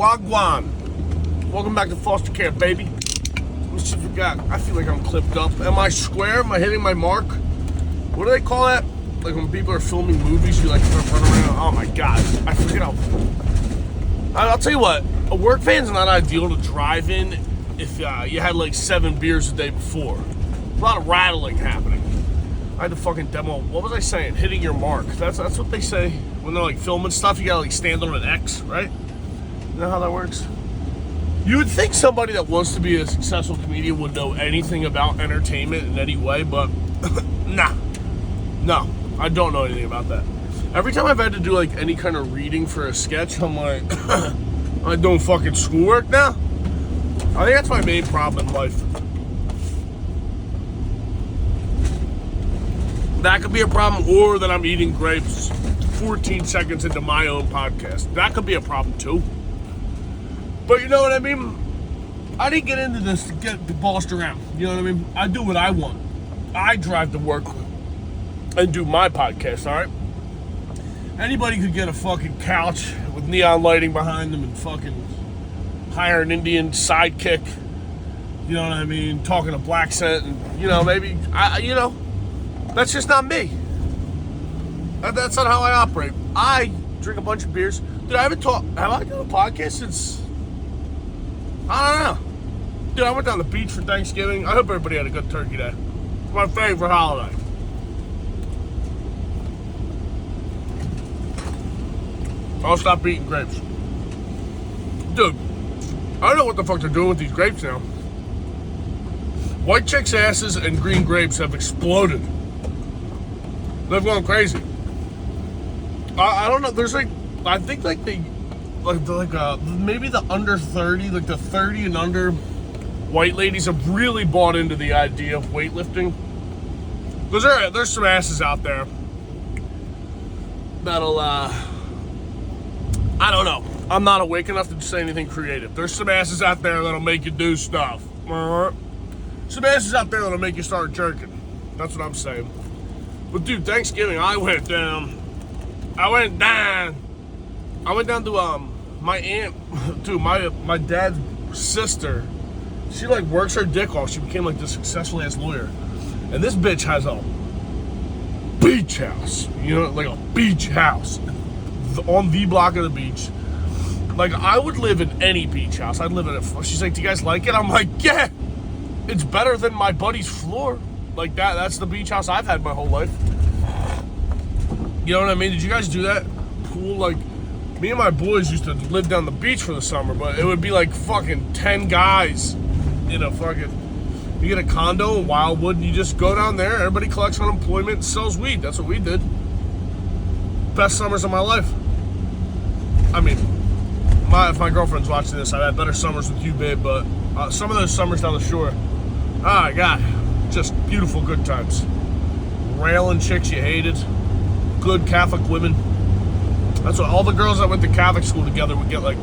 Wagwan. Welcome back to foster care, baby. Let's see if we got. I feel like I'm clipped up. Am I square? Am I hitting my mark? What do they call that? Like when people are filming movies, you like start running around. Oh my god, I forget how. I'll tell you what. A work van's not ideal to drive in if you had like 7 beers the day before. A lot of rattling happening. I had to fucking demo. What was I saying? Hitting your mark. That's what they say when they're like filming stuff. You gotta like stand on an X, right? You know how that works? You would think somebody that wants to be a successful comedian would know anything about entertainment in any way, but nah. No, I don't know anything about that. Every time I've had to do like any kind of reading for a sketch, I'm like, am I doing fucking schoolwork now? I think that's my main problem in life. That could be a problem, or that I'm eating grapes 14 seconds into my own podcast. That could be a problem too. But you know what I mean? I didn't get into this to get bossed around. You know what I mean? I do what I want. I drive to work and do my podcast, all right? Anybody could get a fucking couch with neon lighting behind them and fucking hire an Indian sidekick. You know what I mean? Talking a black accent and, you know, maybe, that's just not me. That's not how I operate. I drink a bunch of beers. Dude, have I done a podcast since... I don't know. Dude, I went down the beach for Thanksgiving. I hope everybody had a good turkey day. It's my favorite holiday. I'll stop eating grapes. Dude, I don't know what the fuck they're doing with these grapes now. White chicks' asses and green grapes have exploded. They've gone crazy. I don't know. There's like, I think like they... maybe the under 30, like the 30 and under white ladies have really bought into the idea of weightlifting. Because there's some asses out there that'll, I don't know. I'm not awake enough to say anything creative. There's some asses out there that'll make you do stuff. Some asses out there that'll make you start jerking. That's what I'm saying. But dude, Thanksgiving, I went down to, my aunt, dude, my dad's sister, she like works her dick off. She became like this successful ass lawyer. And this bitch has a beach house, you know, like a beach house on the block of the beach. Like I would live in any beach house. I'd live in it. She's like, do you guys like it? I'm like, yeah, it's better than my buddy's floor. Like that's the beach house I've had my whole life. You know what I mean? Did you guys do that? Pool, like, me and my boys used to live down the beach for the summer, but it would be like fucking 10 guys in a fucking... You get a condo in Wildwood, and you just go down there, everybody collects unemployment and sells weed. That's what we did. Best summers of my life. I mean, if my girlfriend's watching this, I've had better summers with you, babe, but some of those summers down the shore, oh my God, just beautiful good times. Railing chicks you hated. Good Catholic women. That's what all the girls that went to Catholic school together would get, like,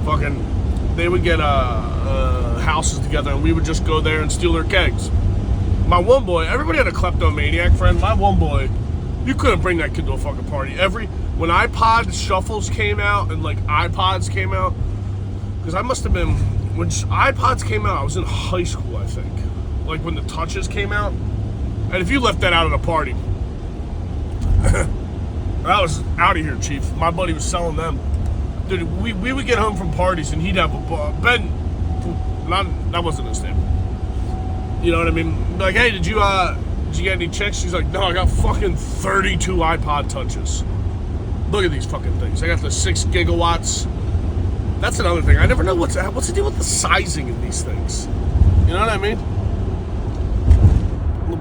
fucking, they would get houses together, and we would just go there and steal their kegs. My one boy, everybody had a kleptomaniac friend. My one boy, you couldn't bring that kid to a fucking party. When iPod shuffles came out and, like, iPods came out, because I must have been, when iPods came out, I was in high school, I think. Like, when the touches came out. And if you left that out at a party, I was out of here, Chief. My buddy was selling them. Dude, we would get home from parties and he'd have that wasn't his name. You know what I mean? Like, hey, did you get any chicks? She's like, no, I got fucking 32 iPod touches. Look at these fucking things. I got the 6 gigawatts. That's another thing. I never know what's the deal with the sizing of these things. You know what I mean?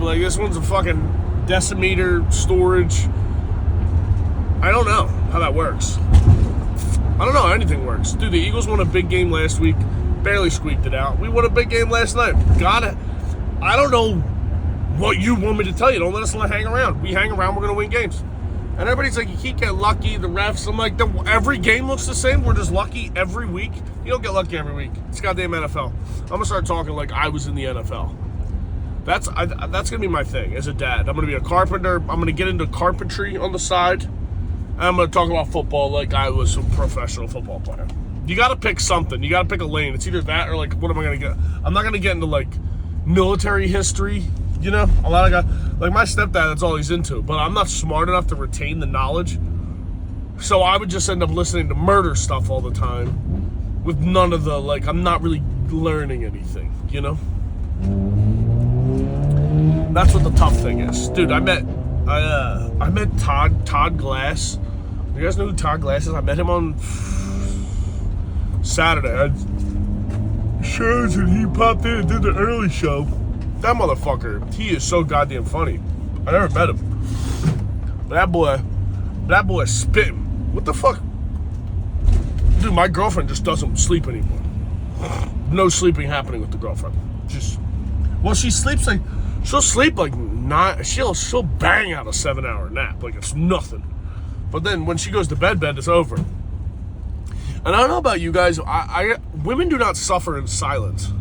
Like, this one's a fucking decimeter storage. I don't know how that works. I don't know how anything works. Dude, the Eagles won a big game last week. Barely squeaked it out. We won a big game last night. Got it. I don't know what you want me to tell you. Don't let us hang around. We hang around, we're going to win games. And everybody's like, you can't get lucky. The refs. I'm like, every game looks the same. We're just lucky every week. You don't get lucky every week. It's goddamn NFL. I'm going to start talking like I was in the NFL. That's going to be my thing as a dad. I'm going to be a carpenter. I'm going to get into carpentry on the side. And I'm going to talk about football like I was a professional football player. You gotta pick something. You gotta pick a lane. It's either that or like, what am I gonna get? I'm not gonna get into like military history. You know, a lot of guys, like my stepdad, that's all he's into. But I'm not smart enough to retain the knowledge. So I would just end up listening to murder stuff all the time with none of the, like, I'm not really learning anything, you know? That's what the tough thing is. Dude, I met Todd Glass. You guys know who Todd Glass is? I met him on Saturday. I had shows and he popped in and did the early show. That motherfucker, he is so goddamn funny. I never met him. But that boy is spitting. What the fuck? Dude, my girlfriend just doesn't sleep anymore. No sleeping happening with the girlfriend. Well, she sleeps like, she'll sleep like she'll bang out a 7-hour nap. Like it's nothing. But then when she goes to bed is over. And I don't know about you guys, women do not suffer in silence.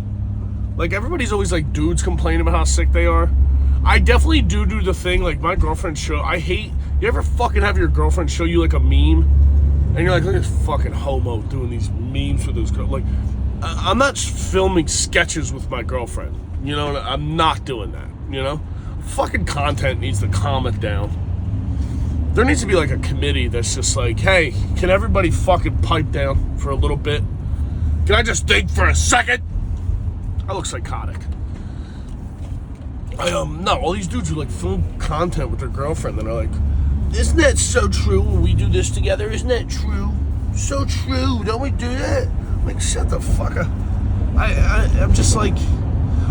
Like everybody's always like dudes complaining about how sick they are. I definitely do the thing, like my girlfriend you ever fucking have your girlfriend show you like a meme? And you're like, look at this fucking homo doing these memes for those girls. Like, I'm not filming sketches with my girlfriend. You know, I'm not doing that, you know? Fucking content needs to calm it down. There needs to be like a committee that's just like, hey, can everybody fucking pipe down for a little bit? Can I just think for a second? I look psychotic. No, all these dudes who like film content with their girlfriend that are like, isn't that so true when we do this together? Isn't that true? So true. Don't we do that? I'm like, shut the fuck up. I'm just like,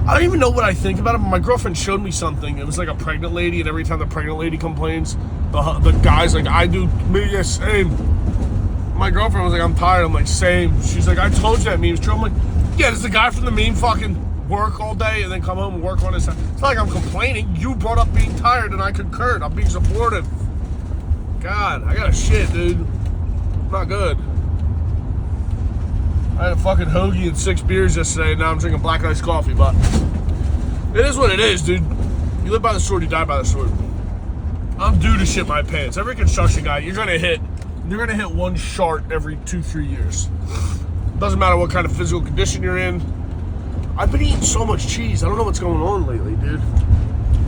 I don't even know what I think about it, but my girlfriend showed me something. It was like a pregnant lady, and every time the pregnant lady complains, the guy's like, I do, me, yeah, same. My girlfriend was like, I'm tired. I'm like, same. She's like, I told you that meme's true. I'm like, yeah, does the guy from the meme fucking work all day and then come home and work on his... It's not like I'm complaining. You brought up being tired, and I concurred. I'm being supportive. God, I got a shit, dude. Not good. I had a fucking hoagie and 6 beers yesterday, and now I'm drinking black iced coffee, but it is what it is, dude. You live by the sword, you die by the sword. I'm due to shit my pants. Every construction guy, you're gonna hit one shart every 2-3 years. Doesn't matter what kind of physical condition you're in. I've been eating so much cheese. I don't know what's going on lately, dude.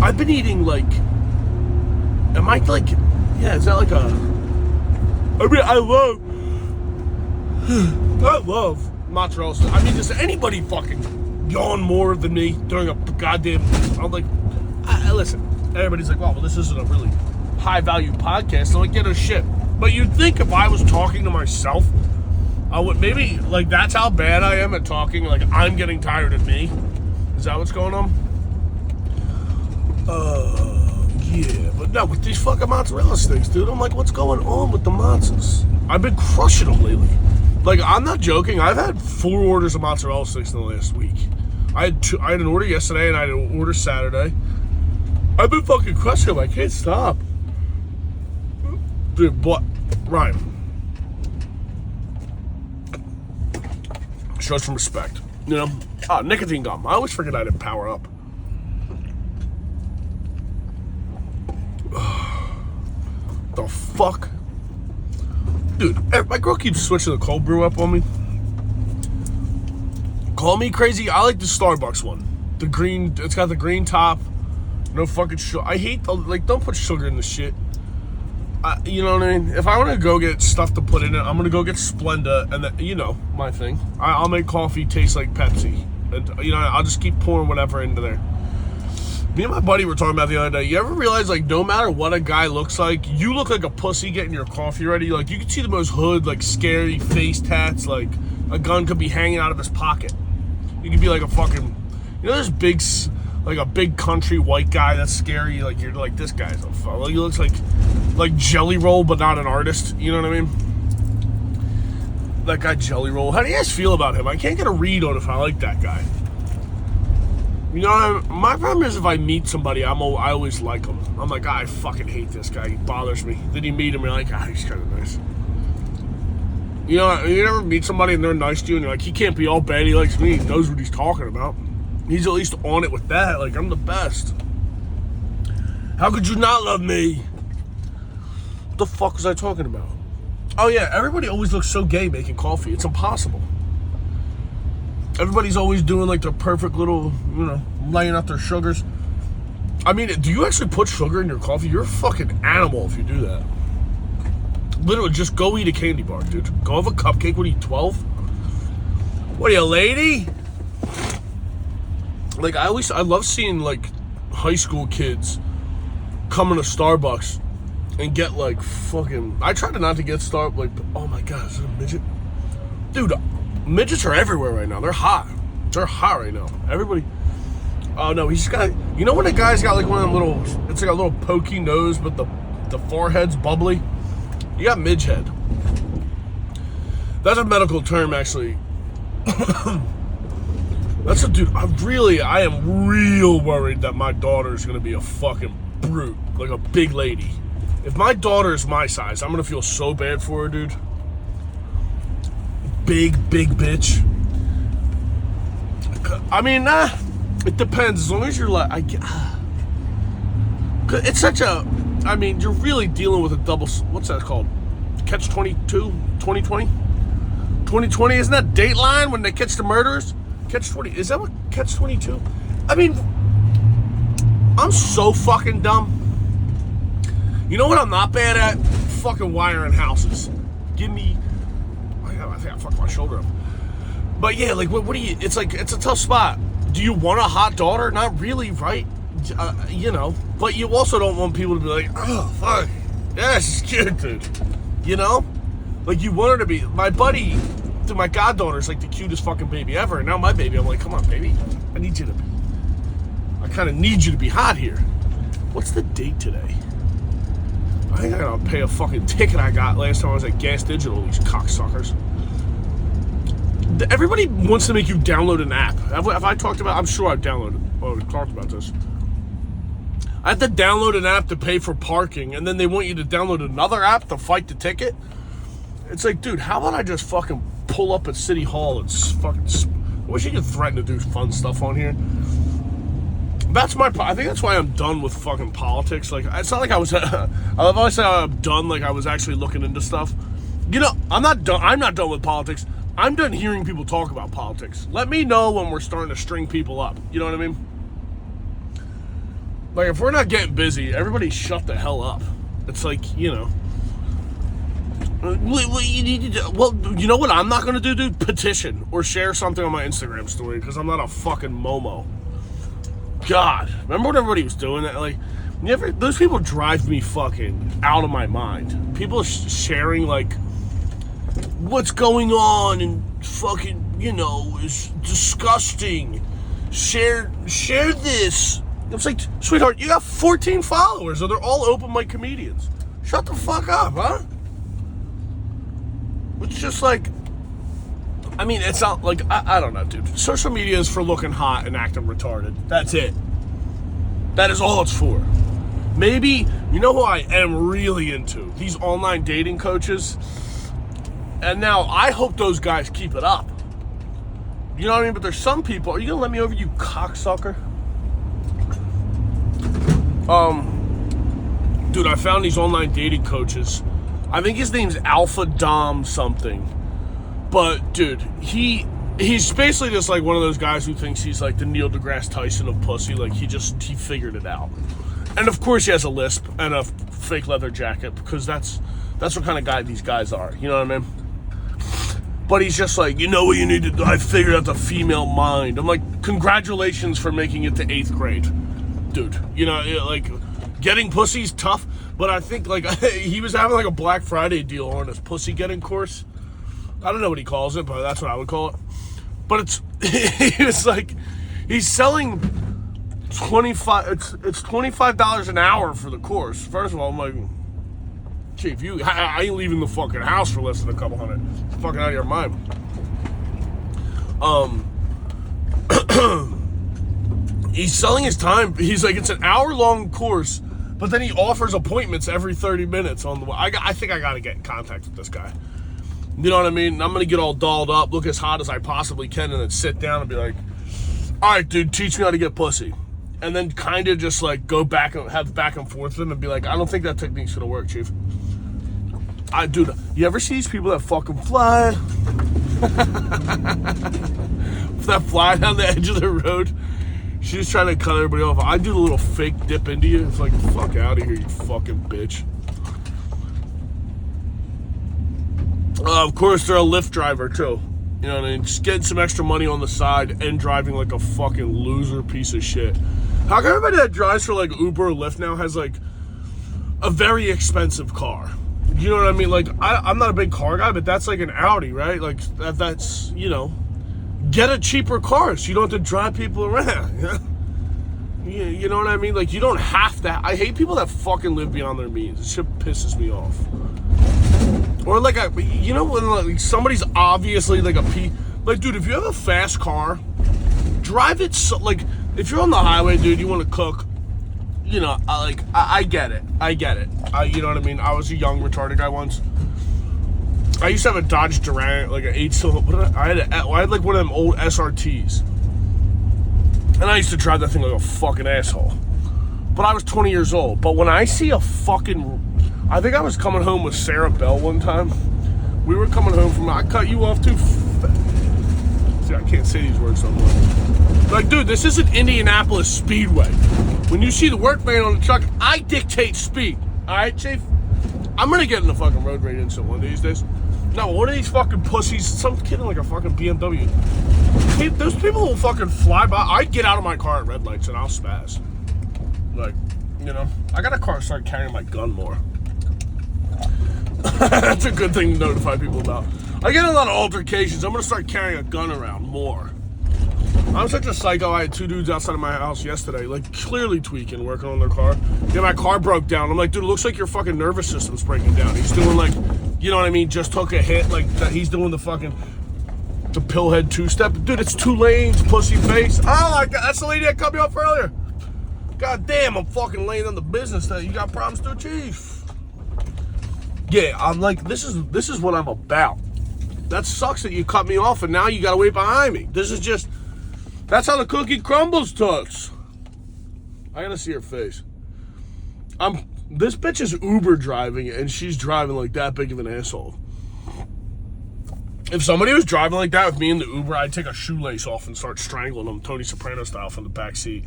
I've been eating like, yeah, is that like I love mozzarella. I mean, does anybody fucking yawn more than me during a goddamn... I'm like, listen, everybody's like, well, this isn't a really high-value podcast. I'm like, yeah, no shit. But you'd think if I was talking to myself, I would maybe, like, that's how bad I am at talking. Like, I'm getting tired of me. Is that what's going on? Yeah, but no, with these fucking mozzarella sticks, dude, I'm like, what's going on with the mozzas? I've been crushing them lately. Like, I'm not joking. I've had 4 orders of mozzarella sticks in the last week. I had an order yesterday, and I had an order Saturday. I've been fucking crushing them. I can't stop. Dude, but, Ryan, show some respect. You know? Nicotine gum. I always forget I didn't power up. The fuck? Dude, my girl keeps switching the cold brew up on me. Call me crazy. I like the Starbucks one. The green, it's got the green top. No fucking sugar. I hate don't put sugar in the shit. You know what I mean? If I want to go get stuff to put in it, I'm going to go get Splenda, and you know, my thing. I'll make coffee taste like Pepsi. And, you know, I'll just keep pouring whatever into there. Me and my buddy were talking about the other day. You ever realize, like, no matter what a guy looks like, you look like a pussy getting your coffee ready. Like, you can see the most hood, like, scary face tats. Like, a gun could be hanging out of his pocket. You could be like a fucking, you know, there's big, like a big country white guy that's scary. Like, you're like, this guy's a fuck. Like, he looks like Jelly Roll, but not an artist. You know what I mean? That guy Jelly Roll. How do you guys feel about him? I can't get a read on if I like that guy. You know, my problem is if I meet somebody, I always like him. I'm like, I fucking hate this guy. He bothers me. Then you meet him, and you're like, he's kind of nice. You know, you ever meet somebody and they're nice to you, and you're like, he can't be all bad. He likes me. He knows what he's talking about. He's at least on it with that. Like, I'm the best. How could you not love me? What the fuck was I talking about? Oh yeah, everybody always looks so gay making coffee. It's impossible. Everybody's always doing like their perfect little, laying out their sugars. I mean, do you actually put sugar in your coffee? You're a fucking animal if you do that. Literally, just go eat a candy bar, dude. Go have a cupcake. What are you, 12? What are you, a lady? Like, I love seeing, like, high school kids come into Starbucks and get, like, fucking... I try not to get oh my God, is it a midget? Dude, midgets are everywhere right now. They're hot. They're hot right now. Everybody... Oh, no, he's got... You know when a guy's got, like, one of them little... It's like a little pokey nose, but the forehead's bubbly? You got midge head. That's a medical term, actually. That's a dude. I am real worried that my daughter's gonna be a fucking brute, like a big lady. If my daughter's my size, I'm gonna feel so bad for her, dude. Big bitch. I mean, it depends. As long as you're like, it's such a. I mean, you're really dealing with a double. What's that called? Catch-22, 2020. 2020, isn't that Dateline when they catch the murderers? Catch-20, is that what Catch-22? I mean, I'm so fucking dumb. You know what I'm not bad at? Fucking wiring houses. Give me, I think I fucked my shoulder up. But yeah, like, what do you, it's like, it's a tough spot. Do you want a hot daughter? Not really, right? But you also don't want people to be like, oh, fuck, yeah, she's cute, dude. Like, you want her to be, my buddy, dude, my goddaughter's like the cutest fucking baby ever, and now my baby, I'm like, come on, baby, I kind of need you to be hot here. What's the date today? I think I gotta pay a fucking ticket I got last time I was at Gas Digital, these cocksuckers. Everybody wants to make you download an app. Have I talked about, I'm sure I've talked about this. I have to download an app to pay for parking, and then they want you to download another app to fight the ticket. It's like, dude, how about I just fucking pull up at City Hall and fucking... I wish you could threaten to do fun stuff on here. I think that's why I'm done with fucking politics. Like, it's not like I was... I've always said I'm done, like I was actually looking into stuff. I'm not done with politics. I'm done hearing people talk about politics. Let me know when we're starting to string people up. You know what I mean? Like, if we're not getting busy, everybody shut the hell up. It's like, well, you know what I'm not going to do, dude? Petition or share something on my Instagram story, because I'm not a fucking Momo. God, remember when everybody was doing that? Like, those people drive me fucking out of my mind. People sharing, like, what's going on and fucking, is disgusting. Share this. It's like, sweetheart, you got 14 followers, and they're all open mic comedians. Shut the fuck up, huh? It's just like, I mean, it's not like, I don't know, dude. Social media is for looking hot and acting retarded. That's it. That is all it's for. Maybe, you know who I am really into? These online dating coaches. And now, I hope those guys keep it up. You know what I mean? But there's some people, are you gonna let me over, you cocksucker? Dude, I found these online dating coaches. I think his name's Alpha Dom something. But, dude, he's basically just like one of those guys who thinks he's like the Neil deGrasse Tyson of pussy. Like, he figured it out. And, of course, he has a lisp and a fake leather jacket, because that's what kind of guy these guys are. You know what I mean? But he's just like, you know what you need to do? I figured out the female mind. I'm like, congratulations for making it to 8th grade. Dude, like, getting pussy's tough, but I think, like, he was having, like, a Black Friday deal on his pussy getting course. I don't know what he calls it, but that's what I would call it. But he was like, he's selling it's $25 an hour for the course. First of all, I'm like, Chief, I ain't leaving the fucking house for less than a couple hundred. It's fucking out of your mind. He's selling his time. He's like, it's an hour-long course, but then he offers appointments every 30 minutes on the way. I think I got to get in contact with this guy. You know what I mean? I'm going to get all dolled up, look as hot as I possibly can, and then sit down and be like, all right, dude, teach me how to get pussy. And then kind of just, like, go back and have back and forth with him and be like, I don't think that technique's going to work, Chief. Dude, you ever see these people that fucking fly? That fly down the edge of the road? She's trying to cut everybody off. I do the little fake dip into you. It's like, fuck out of here, you fucking bitch. Of course, they're a Lyft driver, too. You know what I mean? Just getting some extra money on the side and driving like a fucking loser piece of shit. How come everybody that drives for like Uber or Lyft now has like a very expensive car? You know what I mean? Like, I'm not a big car guy, but that's like an Audi, right? Like, that's, you know, get a cheaper car so you don't have to drive people around. You know what I mean? Like, you don't have to. I hate people that fucking live beyond their means. This shit pisses me off. Or like, you know, when like somebody's obviously like like, dude, if you have a fast car, drive it. Like, if you're on the highway, dude, you want to cook. You know, I get it. You know what I mean? I was a young retarded guy once. I used to have a Dodge Durango, like an 8-cylinder. I had like one of them old SRTs, and I used to drive that thing like a fucking asshole. But I was 20 years old. But when I see a fucking, I think I was coming home with Sarah Bell one time. We were coming home from. I cut you off too. See, I can't say these words no more. Like, dude, this isn't Indianapolis Speedway. When you see the work van on the truck, I dictate speed. All right, Chief? I'm gonna get in the fucking road rage incident one of these days. No, one of these fucking pussies, some kid in like a fucking BMW. Hey, those people will fucking fly by. I'd get out of my car at red lights and I'll spaz. Like, you know, I got a car to start carrying my gun more. That's a good thing to notify people about. I get in a lot of altercations. I'm gonna start carrying a gun around more. I'm such a psycho. I had two dudes outside of my house yesterday, like clearly tweaking, working on their car. Yeah, my car broke down. I'm like, dude, it looks like your fucking nervous system's breaking down. He's doing like, you know what I mean? Just took a hit, like he's doing the pillhead two-step. Dude, it's 2 lanes, pussy face. Oh my God, that's the lady that cut me off earlier. God damn, I'm fucking laying on the business that you got problems to achieve. Yeah, I'm like, this is what I'm about. That sucks that you cut me off and now you gotta wait behind me. This is just. That's how the cookie crumbles, Toots. I gotta see her face. This bitch is Uber driving, and she's driving like that big of an asshole. If somebody was driving like that with me in the Uber, I'd take a shoelace off and start strangling them, Tony Soprano style, from the back seat.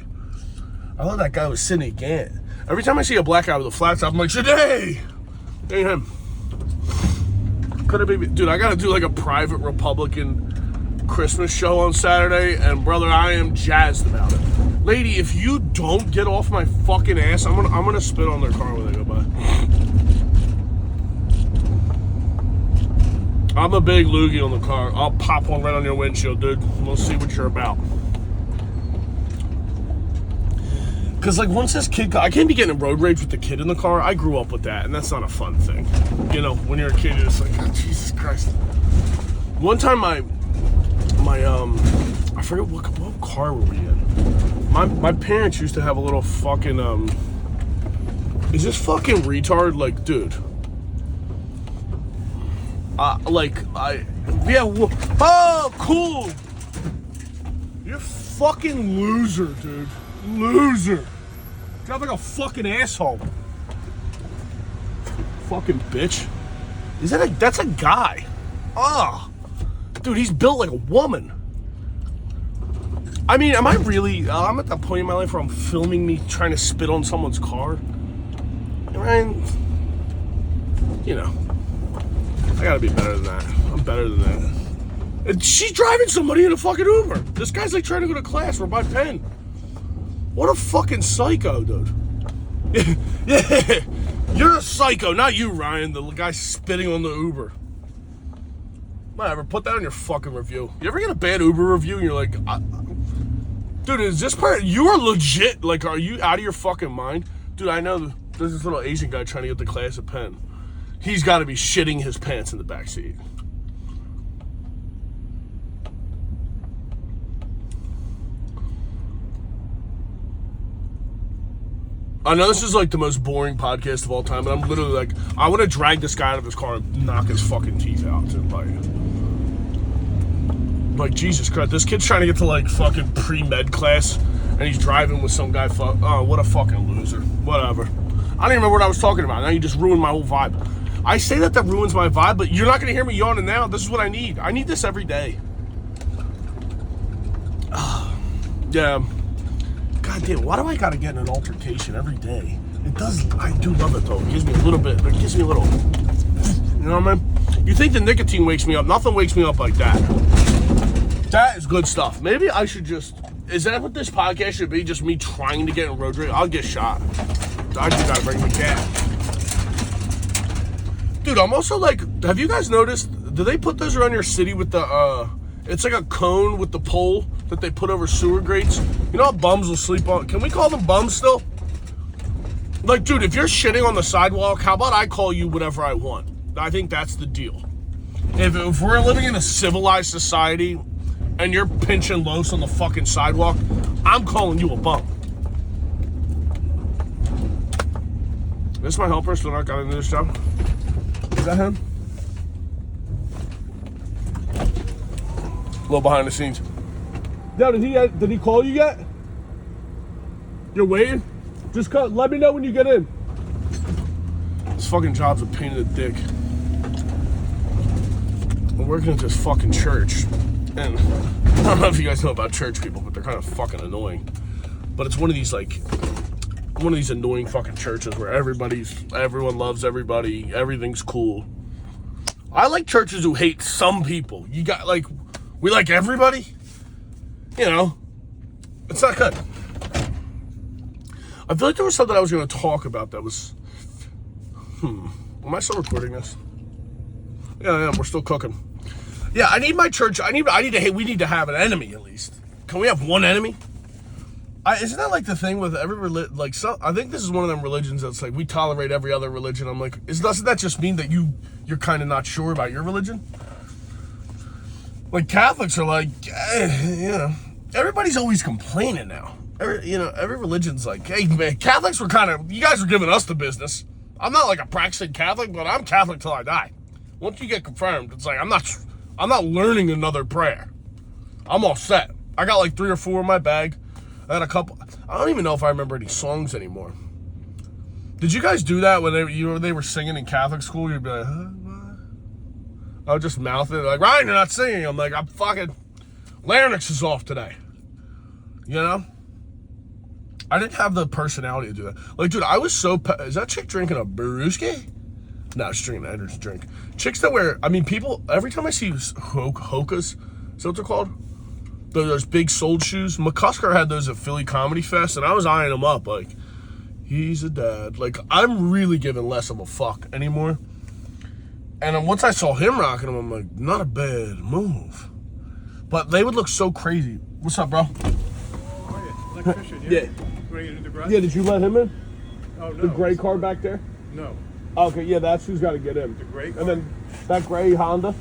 I thought that guy was Sidney Gant. Every time I see a black guy with a flat top, I'm like, Shade! Ain't him. Could it be? Dude, I gotta do like a private Republican Christmas show on Saturday, and brother, I am jazzed about it. Lady, if you don't get off my fucking ass, I'm gonna spit on their car when they go by. I'm a big loogie on the car. I'll pop one right on your windshield, dude. We'll see what you're about. Cause like once this kid, I can't be getting in road rage with the kid in the car. I grew up with that, and that's not a fun thing. You know, when you're a kid, you're just like, oh, Jesus Christ. One time I forget what car were we in. My parents used to have a little fucking is this fucking retard? Like, dude. Oh, cool. You're fucking loser, dude. Loser. Drive like a fucking asshole. Fucking bitch. That's a guy. Oh. Dude, he's built like a woman. I mean, am I really... I'm at that point in my life where I'm filming me trying to spit on someone's car. And, you know, I gotta be better than that. I'm better than that. And she's driving somebody in a fucking Uber. This guy's like trying to go to class or buy pen. What a fucking psycho, dude. Yeah, you're a psycho, not you, Ryan, the guy spitting on the Uber. Whatever, put that on your fucking review. You ever get a bad Uber review and you're like, dude, is this part, you are legit, like, are you out of your fucking mind? Dude, I know there's this little Asian guy trying to get the class of pen. He's got to be shitting his pants in the back seat. I know this is like the most boring podcast of all time, but I'm literally like, I want to drag this guy out of his car and knock his fucking teeth out. Like, Jesus Christ, this kid's trying to get to like fucking pre-med class, and he's driving with some guy. Oh, what a fucking loser. Whatever. I don't even remember what I was talking about. Now you just ruined my whole vibe. I say that ruins my vibe, but you're not going to hear me yawning now. This is what I need. I need this every day. Yeah. God damn, why do I got to get in an altercation every day? It does, I do love it though. It gives me a little bit, you know what I mean? You think the nicotine wakes me up. Nothing wakes me up like that. That is good stuff. Maybe I should just, is that what this podcast should be? Just me trying to get in road rage? I'll get shot. I just gotta bring my cat. Dude, I'm also like, have you guys noticed, do they put those around your city with the, it's like a cone with the pole that they put over sewer grates? You know how bums will sleep on, can we call them bums still? Like, dude, if you're shitting on the sidewalk, how about I call you whatever I want? I think that's the deal. If we're living in a civilized society and you're pinching los on the fucking sidewalk, I'm calling you a bum. This is my helper, still not got into this job. Is that him? A little behind the scenes. Yo, did he call you yet? You're waiting? Just let me know when you get in. This fucking job's a pain in the dick. I'm working at this fucking church, and I don't know if you guys know about church people, but they're kind of fucking annoying. But it's one of these annoying fucking churches where everyone loves everybody, everything's cool. I like churches who hate some people. You got like, we like everybody. You know, it's not good. I feel like there was something I was going to talk about that was, am I still recording this? Yeah, we're still cooking. Yeah, I need my church, we need to have an enemy at least. Can we have one enemy? Isn't that like the thing with every religion? Like, I think this is one of them religions that's like, we tolerate every other religion. I'm like, doesn't that just mean that you're kind of not sure about your religion? Like, Catholics are like, everybody's always complaining now. Every religion's like, hey, man, Catholics were you guys were giving us the business. I'm not like a practicing Catholic, but I'm Catholic till I die. Once you get confirmed, it's like, I'm not learning another prayer. I'm all set. I got like 3 or 4 in my bag. I had a couple. I don't even know if I remember any songs anymore. Did you guys do that when they were singing in Catholic school? You'd be like, huh? I would just mouth it like, Ryan, you're not singing. I'm like, I'm fucking, larynx is off today. You know? I didn't have the personality to do that. Like, dude, I was so, is that chick drinking a brewski? No, she's drinking an energy drink. Chicks that wear, people, every time I see hokas, is that what they're called? Those big soled shoes. McCusker had those at Philly Comedy Fest, and I was eyeing him up like, he's a dad. Like, I'm really giving less of a fuck anymore. And then once I saw him rocking them, I'm like, not a bad move. But they would look so crazy. What's up, bro? How are you? Electrician, yeah? Yeah. You want to get in the garage? Yeah, did you let him in? Oh, no. The gray car back there? No. Okay, yeah, that's who's got to get in. The gray car? And then that gray Honda?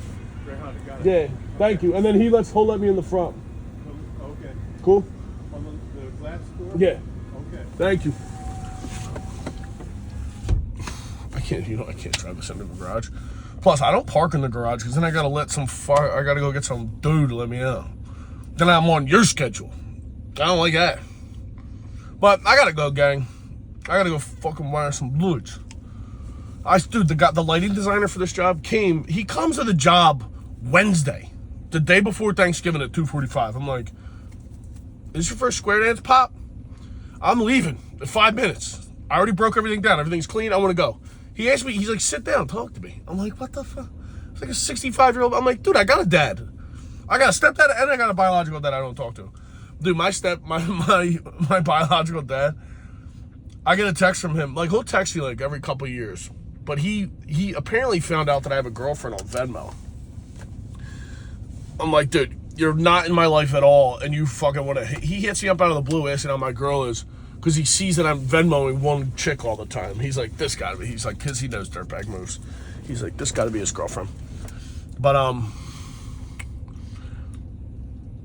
Gray Honda, got it. Yeah, thank you. And then he'll let me in the front. Okay. Cool? On the glass door? Yeah. Okay. Thank you. I can't drive this into the garage. Plus, I don't park in the garage because then I gotta go get some dude to let me out. Then I'm on your schedule. I don't like that. But I gotta go, gang. I gotta go fucking wire some blues. The lighting designer for this job he comes to the job Wednesday, the day before Thanksgiving at 2:45. I'm like, is this your first square dance, Pop? I'm leaving in 5 minutes. I already broke everything down. Everything's clean. I want to go. He asked me, he's like, sit down, talk to me. I'm like, what the fuck? It's like a 65-year-old. I'm like, dude, I got a dad. I got a stepdad and I got a biological dad I don't talk to. Dude, my biological dad, I get a text from him. Like, he'll text you like every couple of years. But he apparently found out that I have a girlfriend on Venmo. I'm like, dude, you're not in my life at all, and you fucking want to. He hits me up out of the blue asking how my girl is, because he sees that I'm Venmoing one chick all the time. He's like, this gotta be. He's like, because he knows dirtbag moves. He's like, this gotta be his girlfriend. But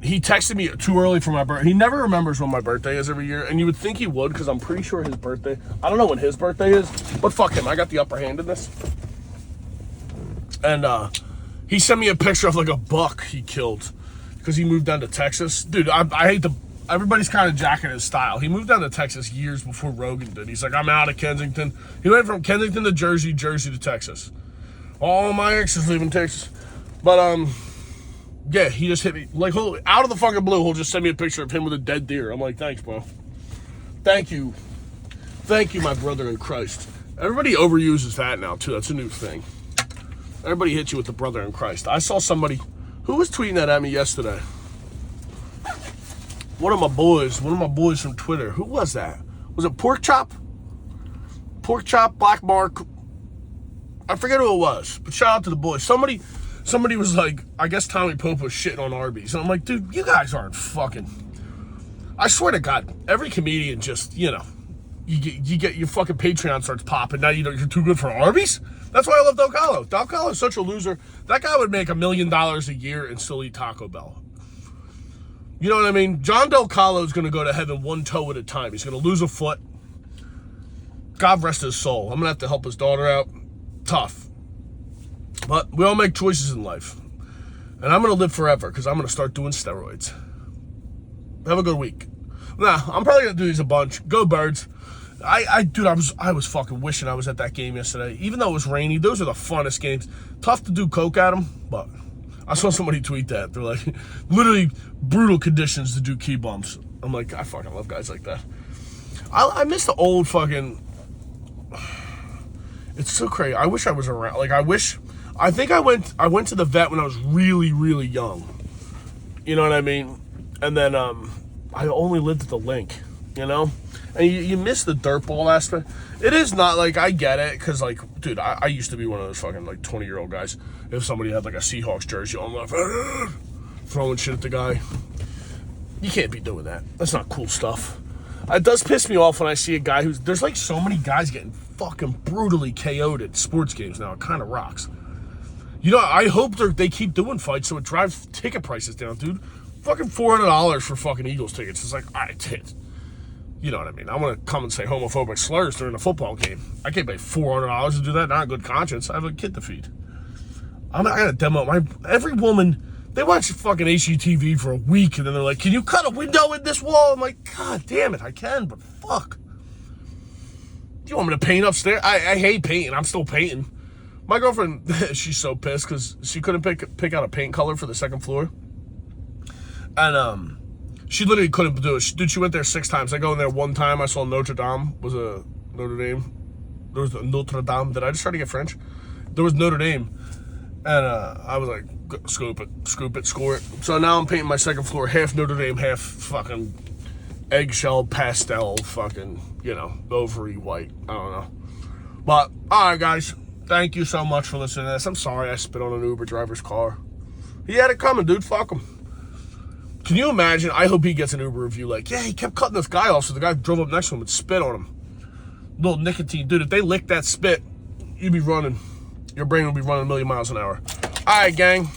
he texted me too early for my birthday. He never remembers when my birthday is every year, and you would think he would, because I'm pretty sure his birthday. I don't know when his birthday is, but fuck him. I got the upper hand in this. And he sent me a picture of like a buck he killed because he moved down to Texas. Dude, I hate everybody's kind of jacking his style. He moved down to Texas years before Rogan did. He's like, I'm out of Kensington. He went from Kensington to Jersey, Jersey to Texas. All my exes live in Texas. But, yeah, he just hit me. Like, out of the fucking blue, he'll just send me a picture of him with a dead deer. I'm like, thanks, bro. Thank you. Thank you, my brother in Christ. Everybody overuses that now, too. That's a new thing. Everybody hits you with the brother in Christ. I saw somebody who was tweeting that at me yesterday. One of my boys from Twitter. Who was that? Was it Pork Chop? Pork Chop, Black Mark. I forget who it was, but shout out to the boys. Somebody was like, I guess Tommy Pope was shitting on Arby's. And I'm like, dude, you guys aren't fucking... I swear to God, every comedian just, you get your fucking Patreon starts popping. Now you're too good for Arby's? That's why I love Del Calo. Del Calo is such a loser. That guy would make $1 million a year and still eat Taco Bell. You know what I mean? John Del Calo is going to go to heaven one toe at a time. He's going to lose a foot. God rest his soul. I'm going to have to help his daughter out. Tough. But we all make choices in life. And I'm going to live forever because I'm going to start doing steroids. Have a good week. Nah, I'm probably going to do these a bunch. Go Birds. Dude, I was fucking wishing I was at that game yesterday. Even though it was rainy, those are the funnest games. Tough to do coke at them, but I saw somebody tweet that. They're like, literally brutal conditions to do key bumps. I'm like, I fucking love guys like that. I miss the old fucking... It's so crazy. I wish I was around. Like, I think I went to the vet when I was really, really young. You know what I mean? And then I only lived at the Link, you know? And you miss the dirt ball aspect. It is not, like, I get it, because, like, dude, I used to be one of those fucking, like, 20-year-old guys. If somebody had, like, a Seahawks jersey on, like, throwing shit at the guy. You can't be doing that. That's not cool stuff. It does piss me off when I see a guy there's, like, so many guys getting fucking brutally KO'd at sports games now. It kind of rocks. You know, I hope they keep doing fights so it drives ticket prices down, dude. Fucking $400 for fucking Eagles tickets. It's like, all right, tit. You know what I mean? I want to come and say homophobic slurs during a football game. I can't pay $400 to do that. Not in good conscience. I have a kid to feed. I got to demo every woman. They watch fucking HGTV for a week and then they're like, can you cut a window in this wall? I'm like, God damn it, I can, but fuck. Do you want me to paint upstairs? I hate painting. I'm still painting. My girlfriend, she's so pissed because she couldn't pick out a paint color for the second floor. And she literally couldn't do it. Dude, she went there 6 times. I go in there one time. I saw Notre Dame. Was a Notre Dame. There was Notre Dame. Did I just try to get French? There was Notre Dame. And I was like, scoop it, score it. So now I'm painting my second floor half Notre Dame, half fucking eggshell pastel fucking, ovary white. I don't know. But, alright guys. Thank you so much for listening to this. I'm sorry I spit on an Uber driver's car. He had it coming, dude. Fuck him. Can you imagine? I hope he gets an Uber review like, yeah, he kept cutting this guy off, so the guy drove up next to him and spit on him. Little nicotine. Dude, if they lick that spit, you'd be running. Your brain would be running a million miles an hour. All right, gang.